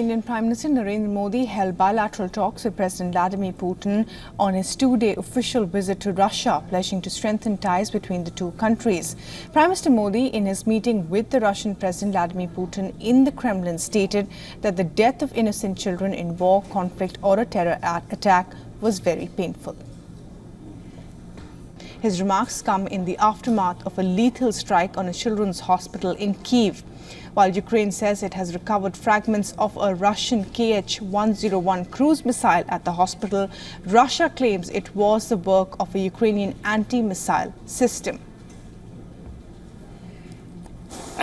Indian Prime Minister Narendra Modi held bilateral talks with President Vladimir Putin on his two-day official visit to Russia, pledging to strengthen ties between the two countries. Prime Minister Modi, in his meeting with the Russian President Vladimir Putin in the Kremlin, stated that the death of innocent children in war, conflict or a terror attack was very painful. His remarks come in the aftermath of a lethal strike on a children's hospital in Kyiv. While Ukraine says it has recovered fragments of a Russian Kh-101 cruise missile at the hospital, Russia claims it was the work of a Ukrainian anti-missile system.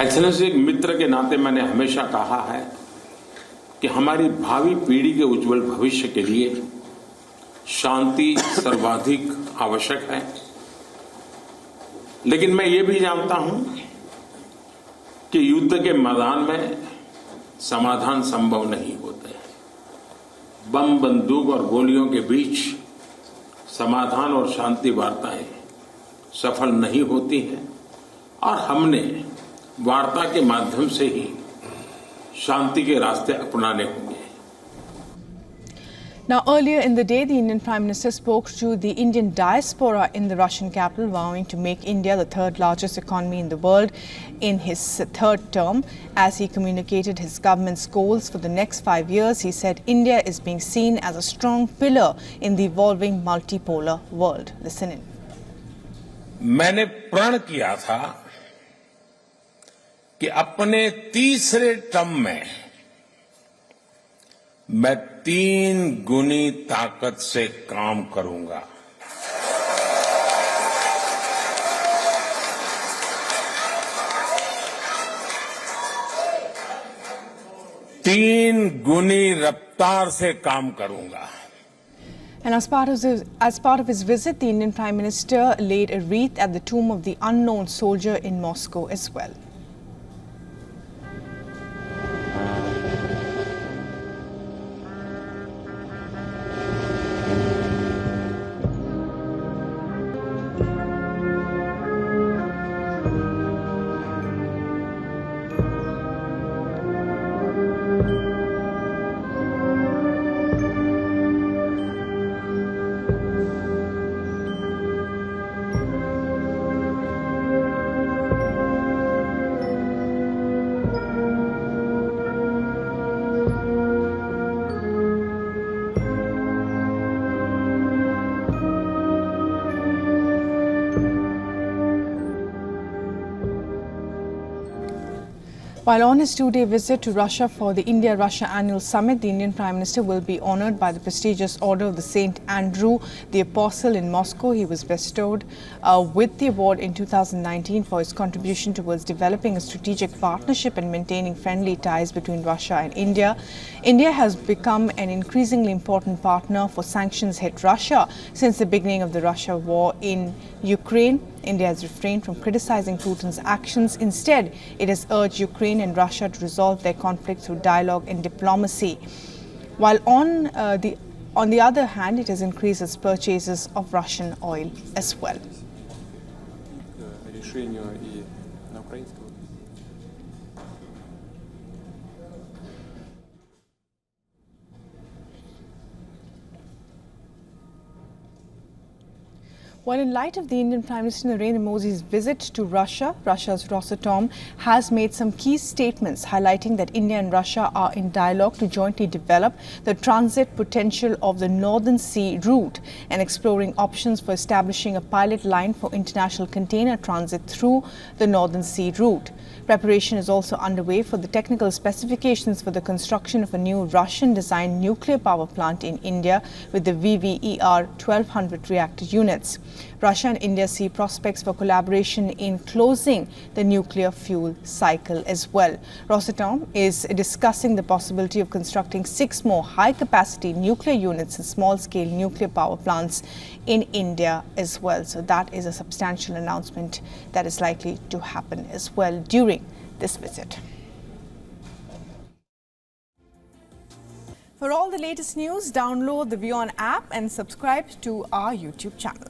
Excellency, एक मित्र के नाते मैंने हमेशा कहा है कि हमारी भावी पीढ़ी के उज्जवल भविष्य के लिए शांति सर्वाधिक आवश्यक है। लेकिन मैं ये भी जानता हूं कि युद्ध के मैदान में समाधान संभव नहीं होते। बम, बंदूक और गोलियों के बीच समाधान और शांति वार्ताएं सफल नहीं होती हैं और हमने वार्ता के माध्यम से ही शांति के रास्ते अपनाने होंगे। Now, earlier in the day, the Indian Prime Minister spoke to the Indian diaspora in the Russian capital, vowing to make India the third largest economy in the world in his third term. As he communicated his government's goals for the next 5 years, he said India is being seen as a strong pillar in the evolving multipolar world. Listen in. मैंने प्रण किया था कि अपने तीसरे term में मैं 3 गुनी ताकत से काम करूंगा। तीन गुनी रफ्तार से काम करूंगा। And as part of his visit, the Indian Prime Minister laid a wreath at the tomb of the unknown soldier in Moscow as well. While on his two-day visit to Russia for the India-Russia Annual Summit, the Indian Prime Minister will be honored by the prestigious Order of the St. Andrew the Apostle in Moscow. He was bestowed with the award in 2019 for his contribution towards developing a strategic partnership and maintaining friendly ties between Russia and India. India has become an increasingly important partner for sanctions-hit Russia since the beginning of the Russia war in Ukraine. India has refrained from criticizing Putin's actions. Instead, it has urged Ukraine and Russia to resolve their conflict through dialogue and diplomacy. While on the other hand, it has increased its purchases of Russian oil as well. Well, in light of the Indian Prime Minister Narendra Modi's visit to Russia, Russia's Rosatom has made some key statements highlighting that India and Russia are in dialogue to jointly develop the transit potential of the Northern Sea route and exploring options for establishing a pilot line for international container transit through the Northern Sea route. Preparation is also underway for the technical specifications for the construction of a new Russian-designed nuclear power plant in India with the VVER 1200 reactor units. Russia and India see prospects for collaboration in closing the nuclear fuel cycle as well. Rosatom is discussing the possibility of constructing 6 more high-capacity nuclear units and small-scale nuclear power plants in India as well. So that is a substantial announcement that is likely to happen as well during this visit. For all the latest news, download the WION app and subscribe to our YouTube channel.